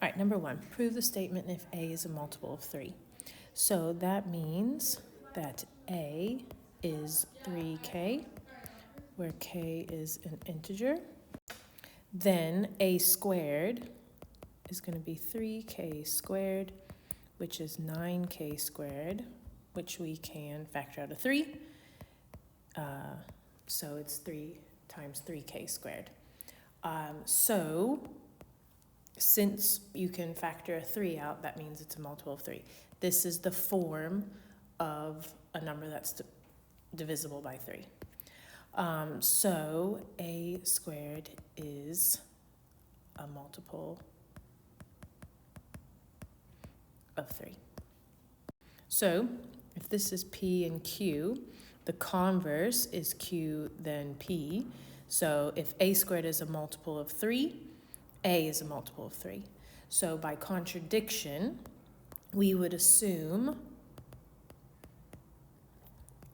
All right, number one, prove the statement if A is a multiple of 3. So that means that A is 3k, where k is an integer. Then A squared is going to be 3k squared, which is 9k squared, which we can factor out of 3. So it's 3 times 3k squared. So since you can factor a 3 out, that means it's a multiple of 3. This is the form of a number that's divisible by 3. So A squared is a multiple of 3. So if this is P and Q, the converse is Q then P. So if A squared is a multiple of 3, A is a multiple of 3. So by contradiction, we would assume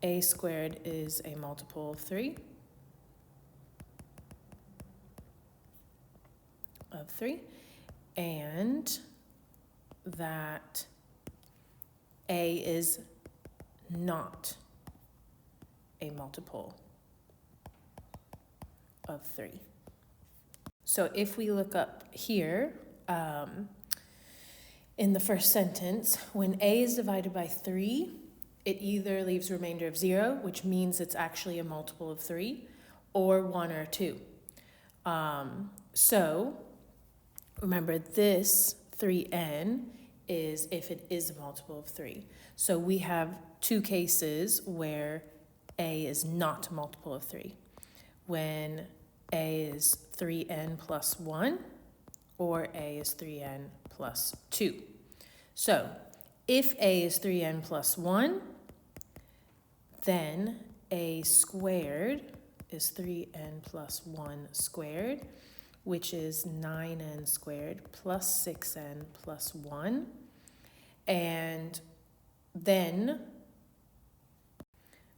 A squared is a multiple of 3. And that A is not a multiple of 3. So if we look up here, in the first sentence, when A is divided by 3, it either leaves a remainder of 0, which means it's actually a multiple of 3, or 1 or 2. So remember, this 3n is if it is a multiple of 3. So we have two cases where A is not a multiple of 3. When A is 3n plus 1, or A is 3n plus 2. So if A is 3n plus 1, then A squared is 3n plus 1 squared, which is 9n squared plus 6n plus 1. And then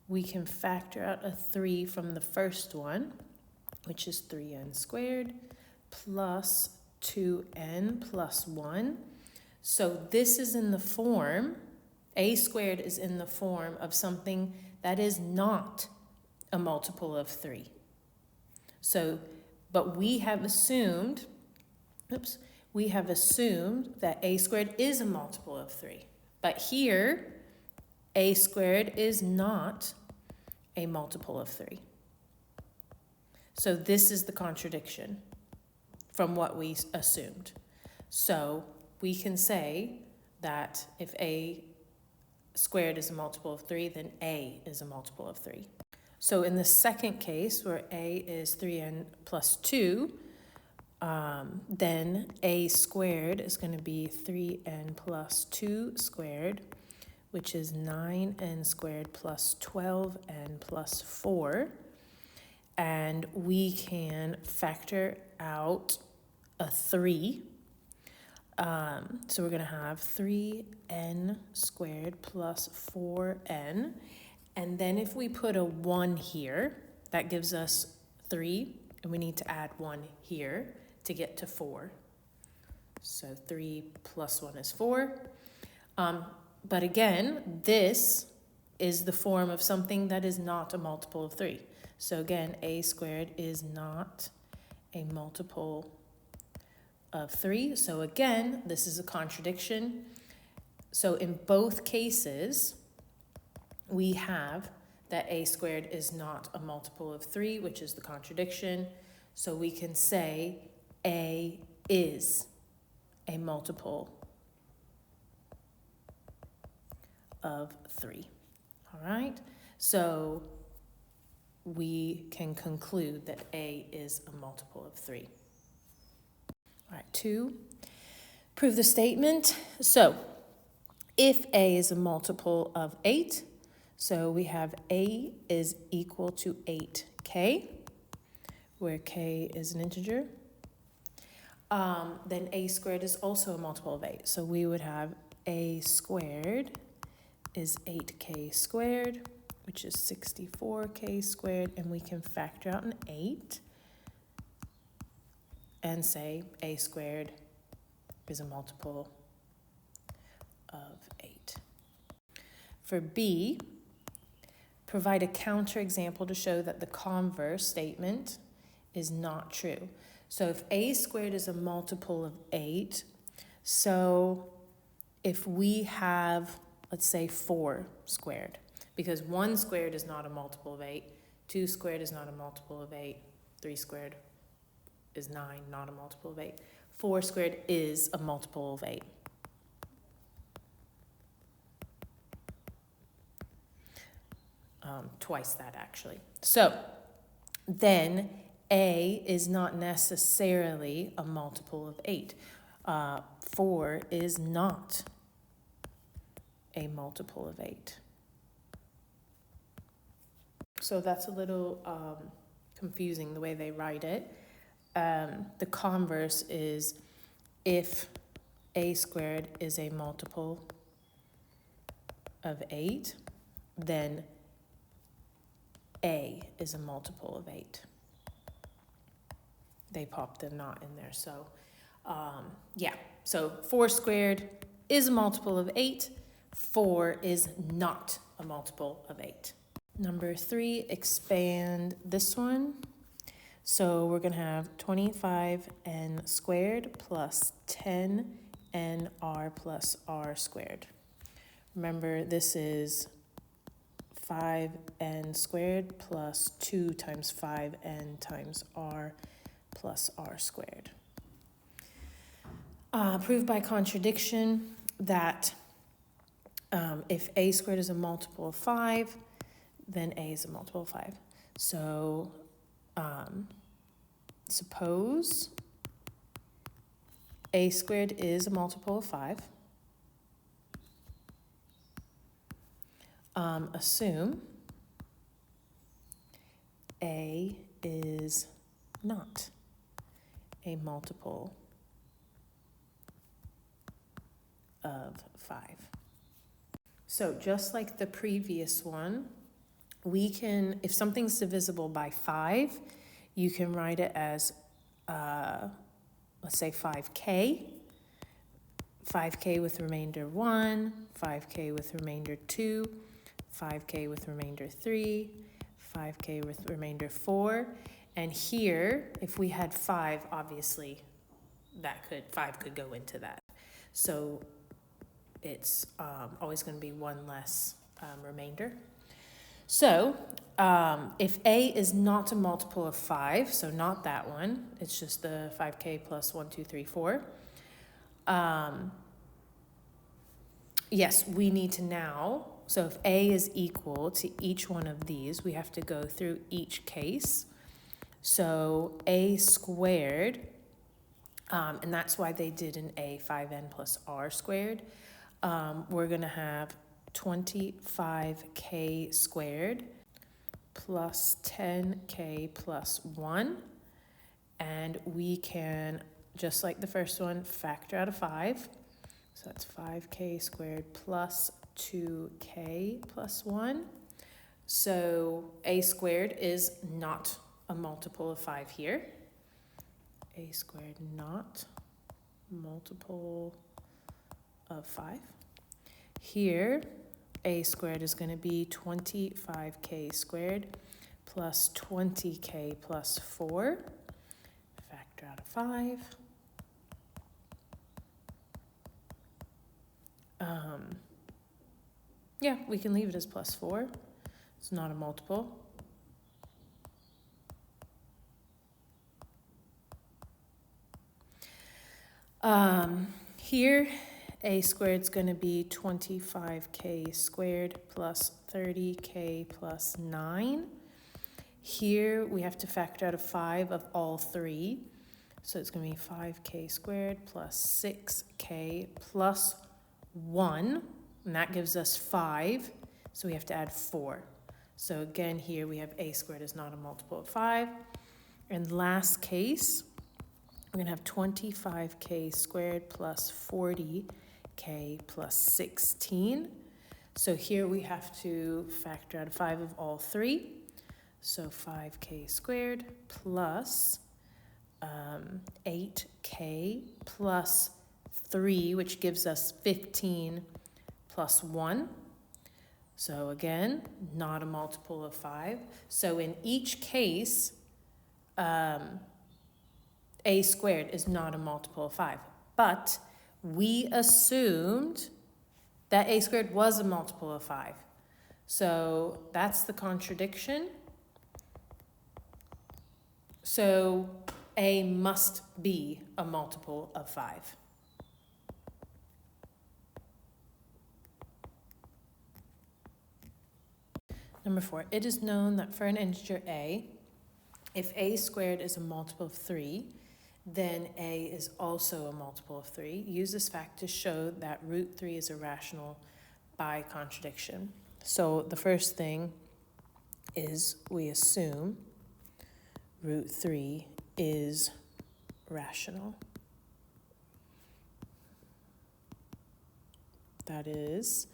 we can factor out a 3 from the first one, which is 3n squared plus 2n plus 1. So this is in the form, A squared is in the form of something that is not a multiple of 3. So, but we have assumed that A squared is a multiple of 3. But here, A squared is not a multiple of 3. So this is the contradiction from what we assumed. So we can say that if A squared is a multiple of 3, then A is a multiple of 3. So in the second case, where A is 3n plus 2, then A squared is going to be 3n plus 2 squared, which is 9n squared plus 12n plus 4. And we can factor out a 3. So we're going to have 3n squared plus 4n. And then if we put a 1 here, that gives us 3. And we need to add 1 here to get to 4. So 3 plus 1 is 4. But again, this is the form of something that is not a multiple of 3. So again, A squared is not a multiple of 3. So again, this is a contradiction. So in both cases, we have that A squared is not a multiple of 3, which is the contradiction. So we can say A is a multiple of 3. All right, so we can conclude that A is a multiple of 3. All right, 2, prove the statement. So if A is a multiple of 8, so we have A is equal to 8k, where k is an integer. Then A squared is also a multiple of 8. So we would have A squared is 8k squared, which is 64k squared, and we can factor out an 8 and say A squared is a multiple of 8. For B, provide a counterexample to show that the converse statement is not true. So if a squared is a multiple of 8, so if we have, let's say 4 squared, because 1 squared is not a multiple of 8, 2 squared is not a multiple of 8, 3 squared is 9, not a multiple of 8. 4 squared is a multiple of 8. Twice that, actually. So then A is not necessarily a multiple of 8. 4 is not a multiple of 8. So that's a little confusing the way they write it. The converse is if a squared is a multiple of 8, then a is a multiple of 8. They popped the not in there, so yeah. So 4 squared is a multiple of 8. 4 is not a multiple of 8. Number 3, expand this one. So we're going to have 25n squared plus 10nr plus r squared. Remember, this is 5n squared plus 2 times 5n times r plus r squared. Prove by contradiction that if a squared is a multiple of 5, then a is a multiple of 5. So suppose a squared is a multiple of 5. Assume a is not a multiple of 5. So just like the previous one, we can, if something's divisible by 5, you can write it as, let's say 5k, 5k with remainder 1, 5k with remainder 2, 5k with remainder 3, 5k with remainder 4. And here, if we had 5, obviously, 5 could go into that. So it's always going to be 1 less remainder. So if a is not a multiple of 5, so not that one, it's just the 5k plus 1, 2, 3, 4. Yes, we need to now, so if a is equal to each one of these, we have to go through each case. So a squared, and that's why they did an a 5n plus r squared. We're going to have 25k squared plus 10k plus 1. And we can, just like the first one, factor out of 5. So that's 5k squared plus 2k plus 1. So a squared is not a multiple of 5 here. A squared not multiple of 5. Here, a squared is going to be 25k squared plus 20k plus 4. Factor out of 5. Yeah, we can leave it as plus 4. It's not a multiple. Here, a squared is going to be 25k squared plus 30k plus 9. Here, we have to factor out of 5 of all 3. So it's going to be 5k squared plus 6k plus 1. And that gives us 5. So we have to add 4. So again, here we have a squared is not a multiple of 5. And last case, we're going to have 25k squared plus 40k plus 16. So here we have to factor out 5 of all 3. So 5k squared plus 8k plus 3, which gives us 15 plus 1. So again, not a multiple of 5. So in each case, a squared is not a multiple of 5. But we assumed that a squared was a multiple of 5. So that's the contradiction. So a must be a multiple of 5. Number 4, it is known that for an integer a, if a squared is a multiple of 3, then a is also a multiple of 3. Use this fact to show that root 3 is irrational by contradiction. So the first thing is we assume root 3 is rational. That is,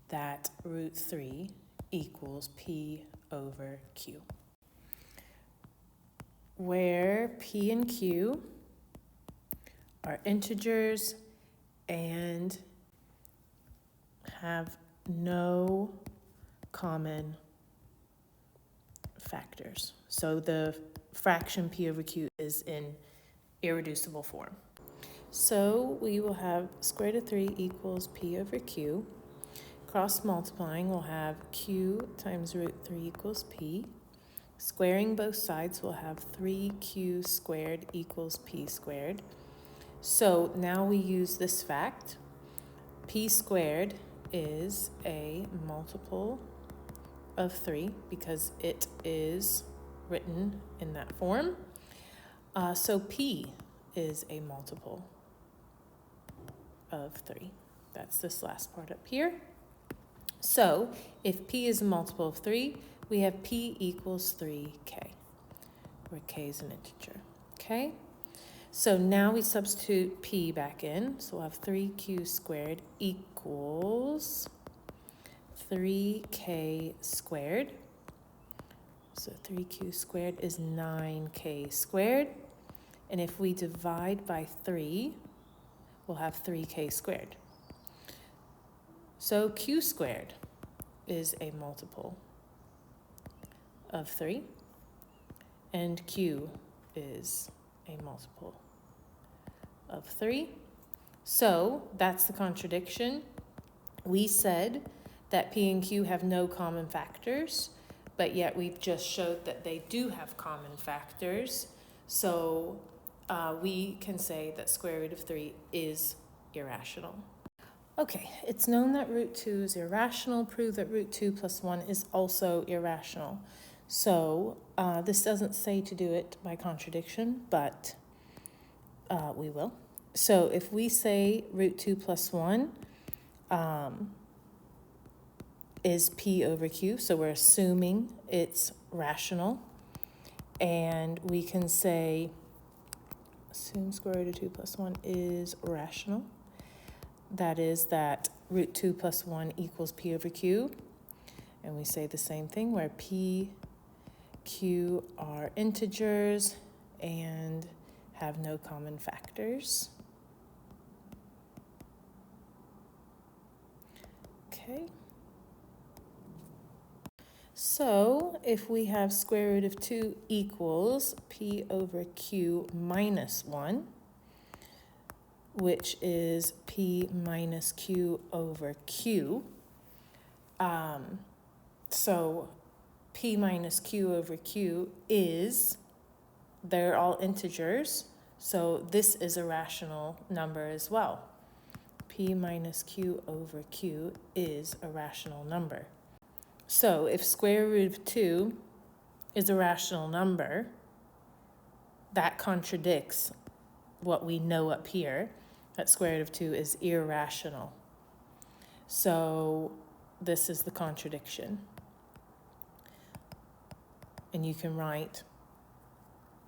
that root 3 equals p over q, where p and q are integers and have no common factors. So the fraction p over q is in irreducible form. So we will have square root of 3 equals p over q. Cross multiplying, we'll have q times root 3 equals p. Squaring both sides, we'll have 3q squared equals p squared. So now we use this fact. P squared is a multiple of 3 because it is written in that form. So p is a multiple of 3. That's this last part up here. So if p is a multiple of 3, we have p equals 3k, where k is an integer, okay? So now we substitute p back in, so we'll have 3q squared equals 3k squared. So 3q squared is 9k squared. And if we divide by 3, we'll have 3k squared. So q squared is a multiple of 3, and q is a multiple of 3. So that's the contradiction. We said that p and q have no common factors, but yet we've just showed that they do have common factors. So we can say that square root of 3 is irrational. Okay, it's known that root 2 is irrational. Prove that root 2 plus 1 is also irrational. So this doesn't say to do it by contradiction, but we will. So if we say root 2 plus 1 is p over q, so we're assuming it's rational, and we can say assume square root of 2 plus 1 is rational. That is that root 2 plus 1 equals p over q. And we say the same thing where p, q are integers and have no common factors. Okay. So if we have square root of 2 equals p over q minus 1, which is p minus q over q. So p minus q over q is, they're all integers, so this is a rational number as well. P minus q over q is a rational number. So if square root of 2 is a rational number, that contradicts what we know up here, that square root of 2 is irrational. So this is the contradiction. And you can write,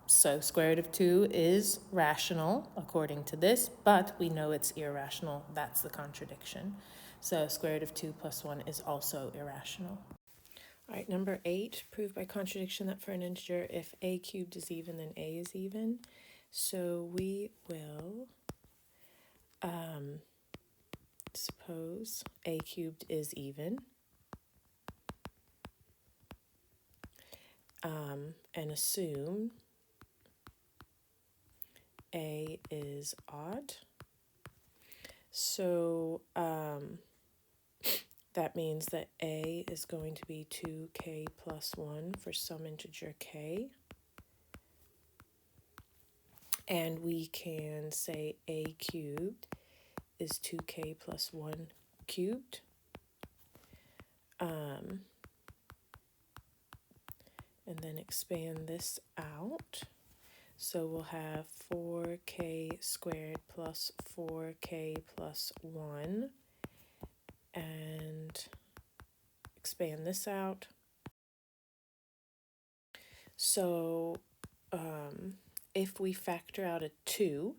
so square root of 2 is rational according to this, but we know it's irrational. That's the contradiction. So square root of 2 plus 1 is also irrational. All right, number 8, prove by contradiction that for an integer, if a cubed is even, then a is even. So we will suppose a cubed is even, and assume a is odd. So that means that a is going to be 2k plus 1 for some integer k. And we can say a cubed is 2k plus 1 cubed. And then expand this out. So we'll have 4k squared plus 4k plus 1. And expand this out. So if we factor out a 2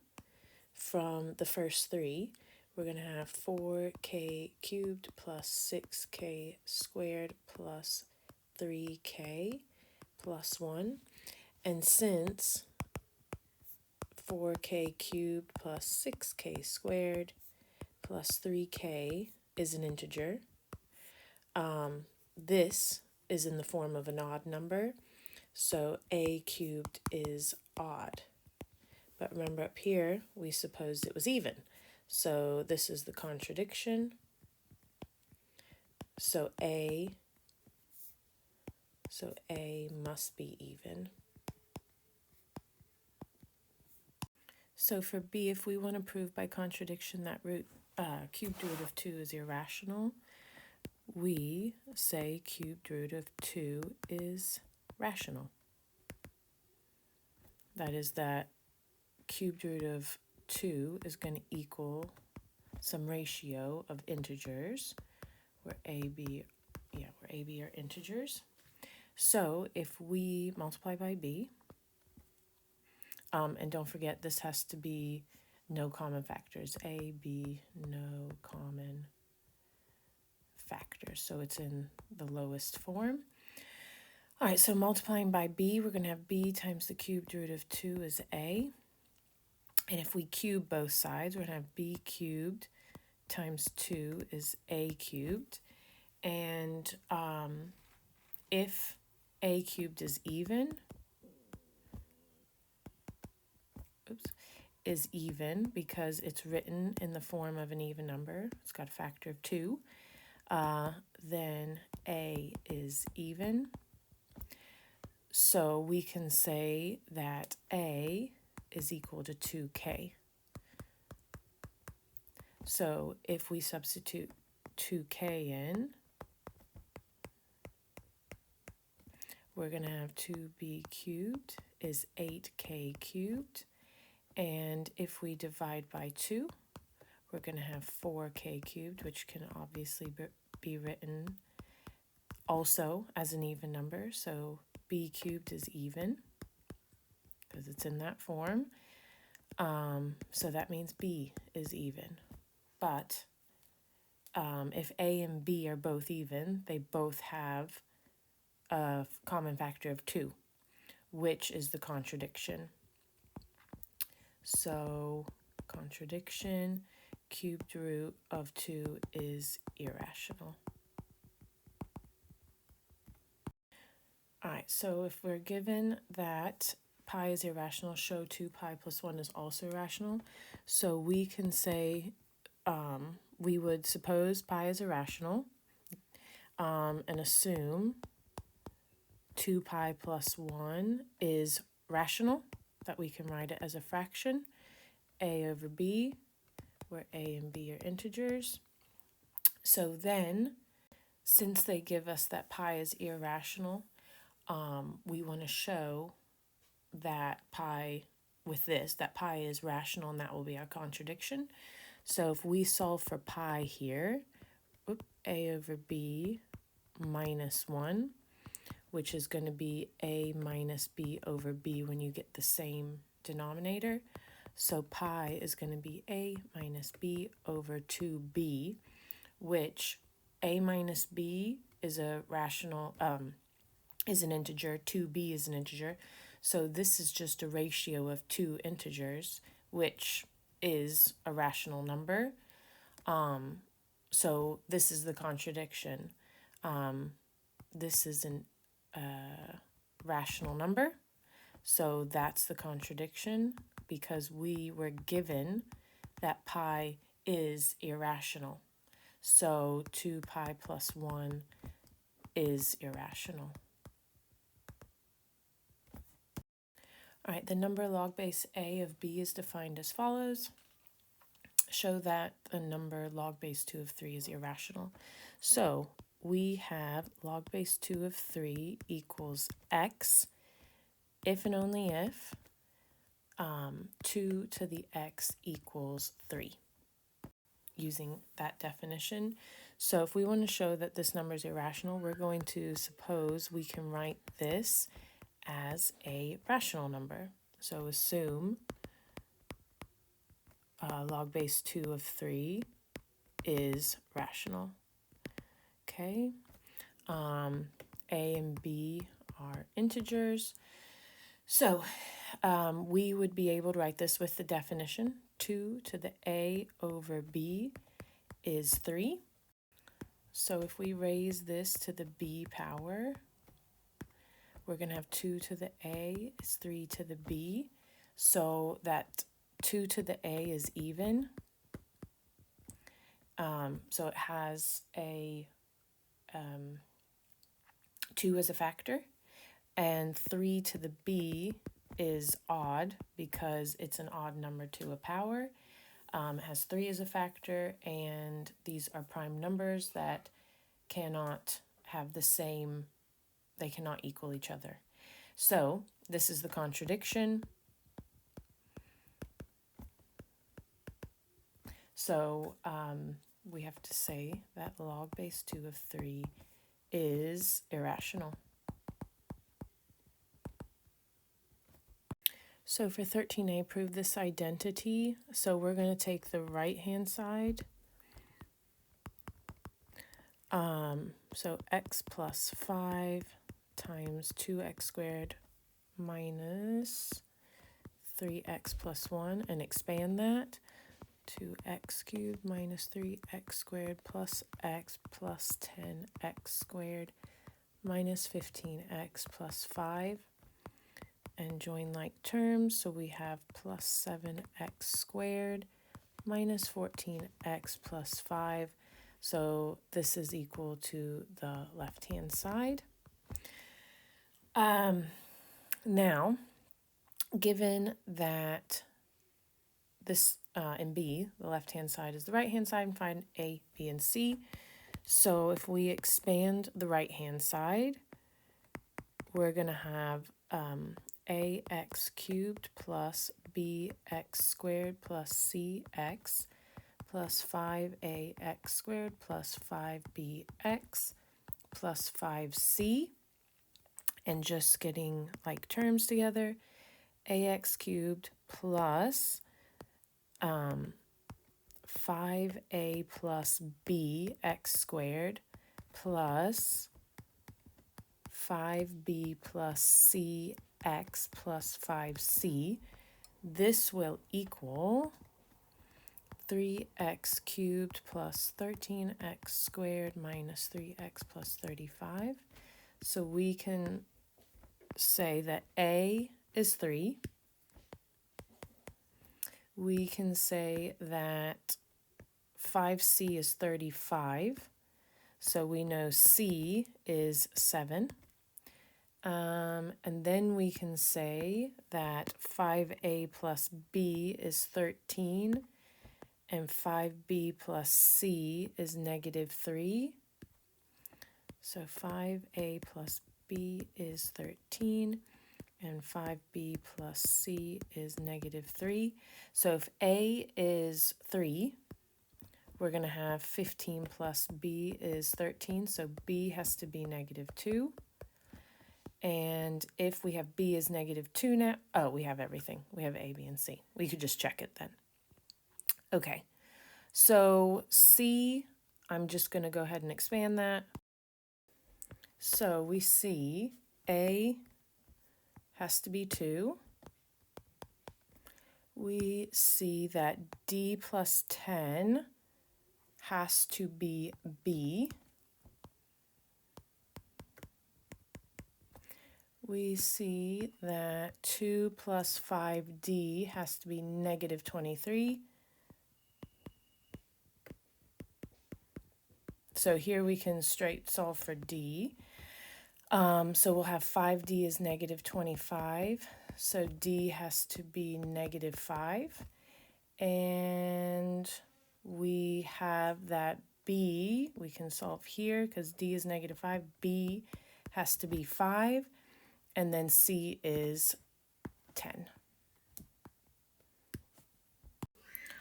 from the first three, we're going to have 4k cubed plus 6k squared plus 3k plus 1. And since 4k cubed plus 6k squared plus 3k is an integer, this is in the form of an odd number, so a cubed is odd. But remember up here, we supposed it was even. So this is the contradiction. So a must be even. So for B, if we want to prove by contradiction that cubed root of 2 is irrational, we say cubed root of 2 is rational. That is that cubed root of 2 is going to equal some ratio of integers where a, b are integers. So if we multiply by b, and don't forget this has to be no common factors, a, b, no common factors. So it's in the lowest form. All right, so multiplying by b, we're going to have b times the cubed root of 2 is a. And if we cube both sides, we're going to have b cubed times 2 is a cubed. And if a cubed is even, because it's written in the form of an even number, it's got a factor of 2, then a is even. So we can say that a is equal to 2k. So if we substitute 2k in, we're going to have 2b cubed is 8k cubed. And if we divide by 2, we're going to have 4k cubed, which can obviously be written also as an even number. So b cubed is even because it's in that form. So that means b is even. But if a and b are both even, they both have a common factor of 2, which is the contradiction. So contradiction, cubed root of 2 is irrational. All right, so if we're given that pi is irrational, show 2 pi plus 1 is also irrational. So we can say, we would suppose pi is irrational and assume 2 pi plus 1 is rational, that we can write it as a fraction, a over b, where a and b are integers. So then, since they give us that pi is irrational, we want to show that pi is rational, and that will be our contradiction. So if we solve for pi here, a over b minus 1, which is going to be a minus b over b when you get the same denominator. So pi is going to be a minus b over 2b, which a minus b is a rational, is an integer, 2b is an integer. So this is just a ratio of 2 integers, which is a rational number. So this is the contradiction. This is an rational number. So that's the contradiction because we were given that pi is irrational. So 2 pi plus 1 is irrational. All right, the number log base a of b is defined as follows. Show that the number log base 2 of 3 is irrational. So we have log base 2 of 3 equals x if and only if 2 to the x equals 3, using that definition. So if we want to show that this number is irrational, we're going to suppose we can write this as a rational number. So assume log base 2 of 3 is rational. Okay, a and b are integers. So we would be able to write this with the definition. 2 to the a over b is 3. So if we raise this to the b power, we're going to have 2 to the a is 3 to the b. So that 2 to the a is even. So it has a 2 as a factor. And 3 to the b is odd because it's an odd number to a power. It has 3 as a factor, and these are prime numbers that cannot have the same, they cannot equal each other. So this is the contradiction. So we have to say that log base 2 of 3 is irrational. So for 13a, prove this identity. So we're going to take the right-hand side. So x plus 5 times 2x squared minus 3x plus 1, and expand that to x cubed minus 3x squared plus x plus 10x squared minus 15x plus 5. And join like terms, so we have plus 7x squared minus 14x plus 5. So this is equal to the left-hand side. Now, given that this in B, the left-hand side is the right-hand side, and find A, B, and C. So if we expand the right-hand side, we're going to have ax cubed plus bx squared plus cx plus 5ax squared plus 5bx plus 5c. And just getting like terms together, ax cubed plus 5a plus bx squared plus 5b plus cx plus 5c. This will equal 3x cubed plus 13x squared minus 3x plus 35. So we can say that A is 3. We can say that 5c is 35. So we know c is 7. And then we can say that 5a plus b is 13, and 5b plus c is negative 3. So 5a plus b is 13, and 5b plus c is negative 3. So if a is 3, we're going to have 15 plus b is 13, so b has to be negative 2. And if we have b is negative 2 now, oh, we have everything. We have a, b, and c. We could just check it then. Okay, so c, I'm just going to go ahead and expand that. So we see a has to be 2. We see that d plus 10 has to be b, we see that 2 plus 5d has to be negative 23. So here we can straight solve for d. So we'll have 5d is negative 25. So d has to be negative 5. And we have that b, we can solve here because d is negative 5. B has to be 5. And then c is 10.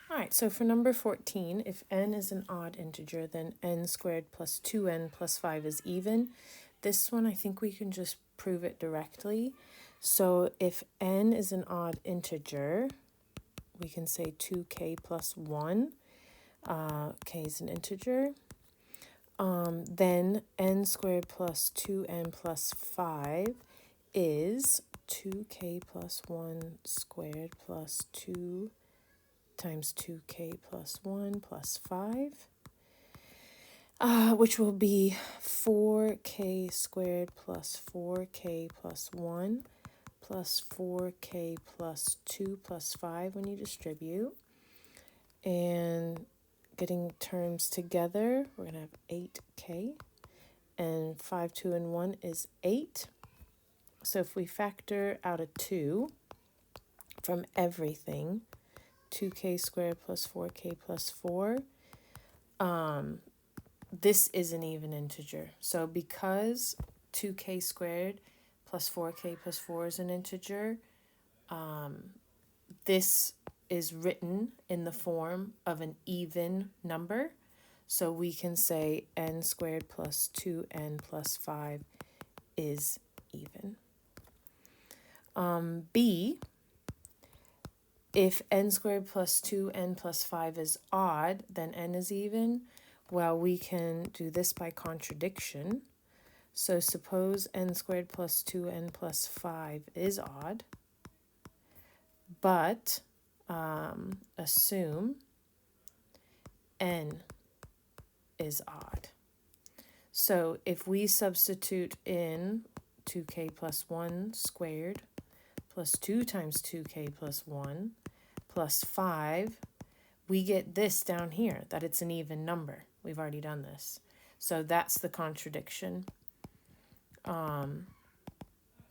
All right, so for number 14, if n is an odd integer, then n squared plus 2n plus 5 is even. This one, I think we can just prove it directly. So if n is an odd integer, we can say 2k plus 1. K is an integer. Then n squared plus 2n plus 5 is 2k plus 1 squared plus 2 times 2k plus 1 plus 5, which will be 4k squared plus 4k plus 1 plus 4k plus 2 plus 5 when you distribute. And getting terms together, we're going to have 8k. And 5, 2, and 1 is 8. So if we factor out a 2 from everything, 2k squared plus 4k plus 4, this is an even integer. So because 2k squared plus 4k plus 4 is an integer, this is written in the form of an even number. So we can say n squared plus 2n plus 5 is even. B, if n squared plus 2n plus 5 is odd, then n is even. Well, we can do this by contradiction. So suppose n squared plus 2n plus 5 is odd, but assume n is odd. So if we substitute in 2k plus 1 squared plus 2 times 2k plus 1 plus 5, we get this down here, that it's an even number. We've already done this. So that's the contradiction.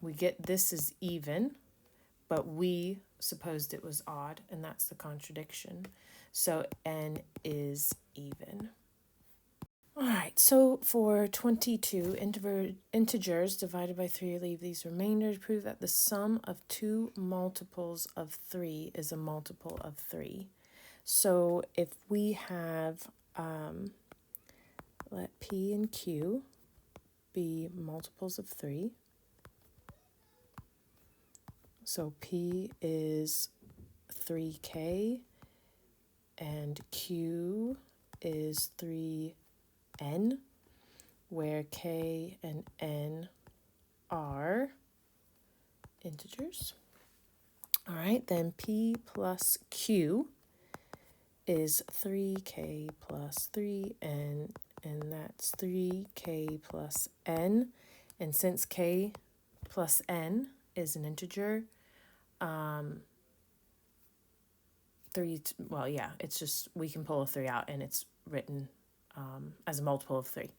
We get this is even, but we supposed it was odd, and that's the contradiction. So n is even. All right, so for 22, integers divided by 3 leave these remainders. Prove that the sum of two multiples of 3 is a multiple of 3. So if we have, let P and Q be multiples of 3. So P is 3K and Q is 3N, where K and N are integers. All right, then P plus Q is 3K plus 3N, and that's 3K plus N. And since K plus N is an integer, it's just, we can pull a 3 out and it's written as a multiple of 3.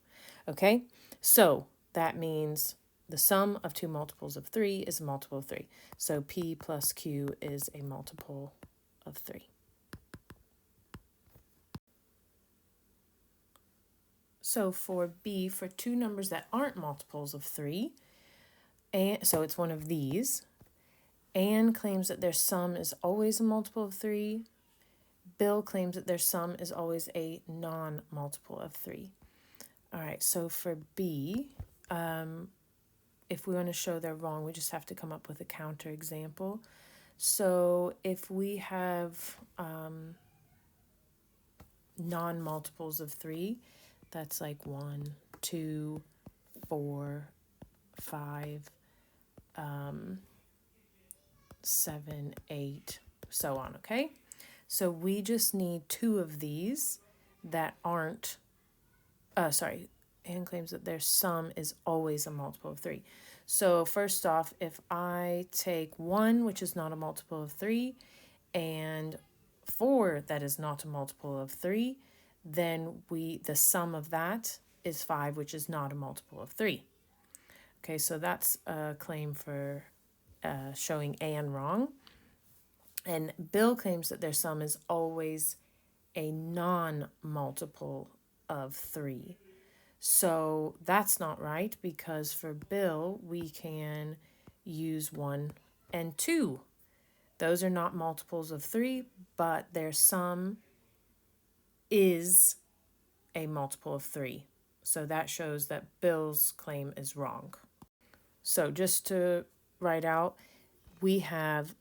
Okay, so that means the sum of two multiples of 3 is a multiple of 3. So P plus Q is a multiple of 3. So for B, for two numbers that aren't multiples of 3, and so it's one of these, Anne claims that their sum is always a multiple of 3. Bill claims that their sum is always a non-multiple of 3. All right, so for B, if we want to show they're wrong, we just have to come up with a counter example. So if we have non-multiples of 3, that's like 1, 2, 4, 5, 7, 8, so on, okay? So we just need 2 of these that aren't, Anne claims that their sum is always a multiple of 3. So first off, if I take 1, which is not a multiple of 3, and 4 that is not a multiple of 3, then the sum of that is 5, which is not a multiple of 3. Okay, so that's a claim for showing Anne wrong. And Bill claims that their sum is always a non-multiple of 3. So that's not right, because for Bill, we can use 1 and 2. Those are not multiples of 3, but their sum is a multiple of 3. So that shows that Bill's claim is wrong. So just to write out, we have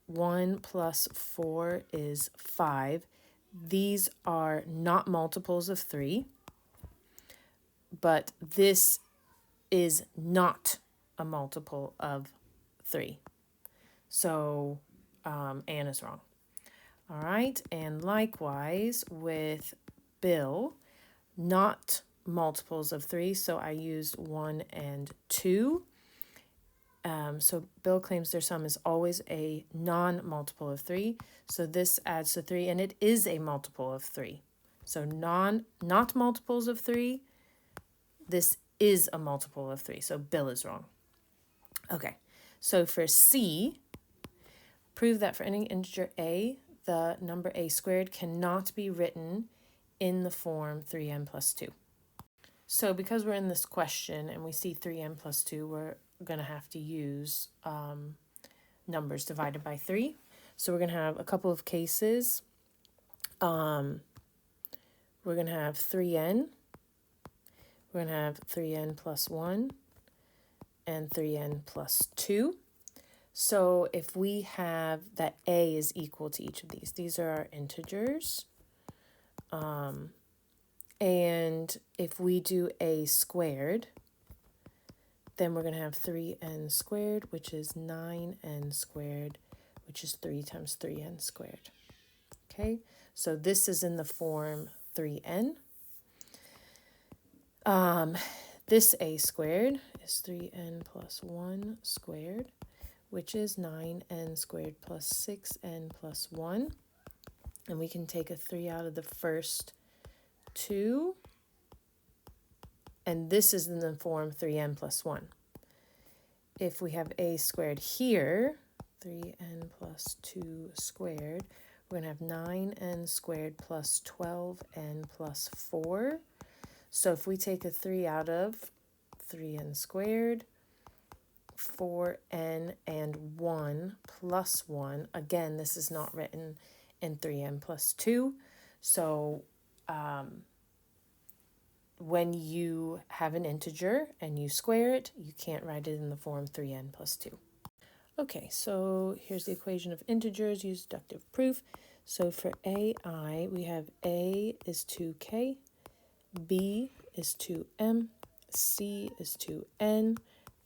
1 plus 4 is 5. These are not multiples of 3, but this is not a multiple of 3. So Anne is wrong. All right, and likewise with Bill, not multiples of 3, so I used 1 and 2. So Bill claims their sum is always a non-multiple of 3, so this adds to 3, and it is a multiple of 3. So not multiples of 3, this is a multiple of 3, so Bill is wrong. Okay, so for C, prove that for any integer a, the number a squared cannot be written in the form 3n plus 2. So because we're in this question and we see 3n plus 2, we're going to have to use numbers divided by 3. So we're going to have a couple of cases. We're going to have 3n. We're going to have 3n plus 1 and 3n plus 2. So if we have that a is equal to each of these are our integers. And if we do a squared, then we're going to have 3n squared, which is 9n squared, which is 3 times 3n squared. Okay, so this is in the form 3n. This a squared is 3n plus 1 squared, which is 9n squared plus 6n plus 1. And we can take a 3 out of the first 2. And this is in the form 3n plus 1. If we have a squared here, 3n plus 2 squared, we're going to have 9n squared plus 12n plus 4. So if we take a 3 out of 3n squared, 4n and 1 plus 1, again, this is not written in 3n plus 2. So when you have an integer and you square it, you can't write it in the form 3n plus 2. Okay, so here's the equation of integers, use deductive proof. So for ai, we have a is 2k, b is 2m, c is 2n,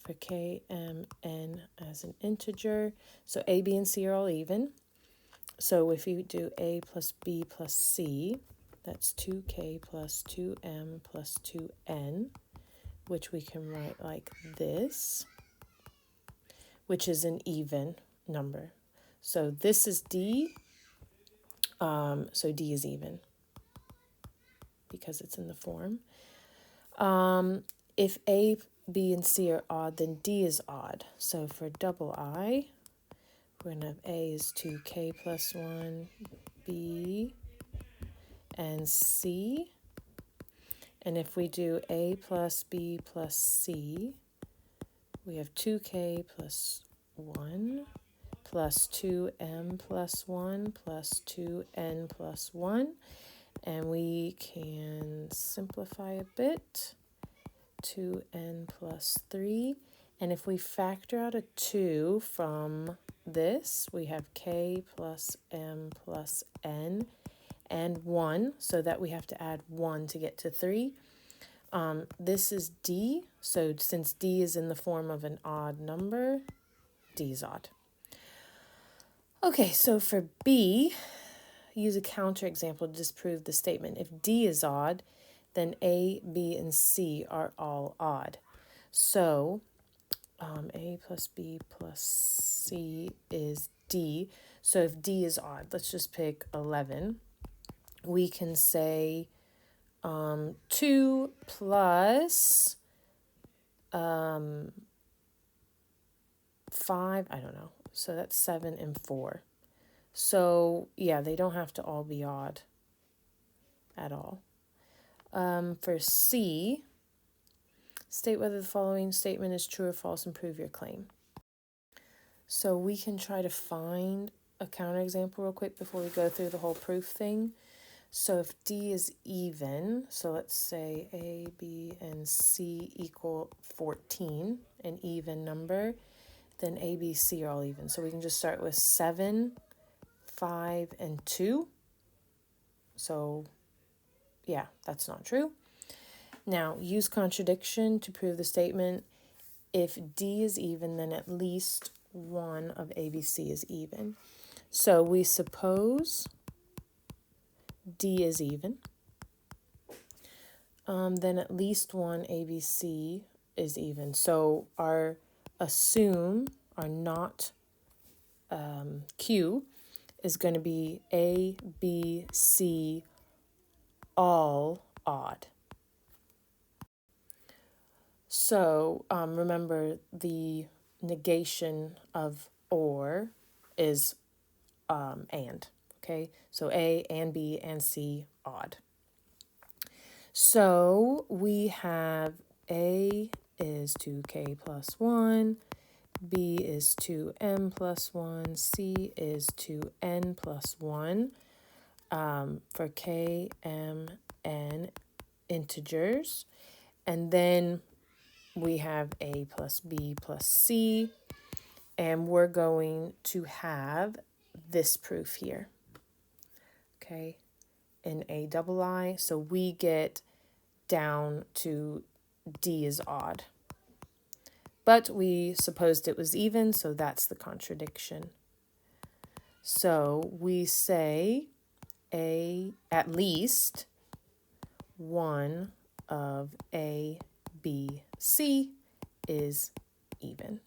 for k, m, n as an integer. So a, b, and c are all even. So if you do a plus b plus c, that's 2k plus 2m plus 2n, which we can write like this, which is an even number. So this is d, so d is even because it's in the form. If a, b, and c are odd, then d is odd. So for double I, we're going to have a is 2k plus 1, b, and c. And if we do a plus b plus c, we have 2k plus 1 plus 2m plus 1 plus 2n plus 1. And we can simplify a bit, 2n plus 3. And if we factor out a 2 from this, we have k plus m plus n and 1, so that we have to add 1 to get to 3. This is d, so since d is in the form of an odd number, d is odd. Okay, so for b, use a counterexample to disprove the statement. If D is odd, then A, B, and C are all odd. So A plus B plus C is D. So if D is odd, let's just pick 11. We can say 2 plus 5, I don't know. So that's 7 and 4. So yeah, they don't have to all be odd at all. For C, state whether the following statement is true or false and prove your claim. So we can try to find a counterexample real quick before we go through the whole proof thing. So if D is even, so let's say A, B, and C equal 14, an even number, then A, B, C are all even. So we can just start with 7, 5, and 2. So yeah, that's not true. Now, use contradiction to prove the statement. If D is even, then at least one of ABC is even. So we suppose D is even. Then at least one ABC is even. So our assume, our not Q, is going to be A, B, C, all odd. So remember, the negation of or is and. Okay, so A and B and C odd. So we have A is 2k plus 1, B is 2m plus 1, C is 2n plus 1 for k, m, n integers. And then we have A plus B plus C, and we're going to have this proof here, okay, in A double I. So we get down to D is odd. But we supposed it was even, so that's the contradiction. So we say A, at least one of A, B, C is even.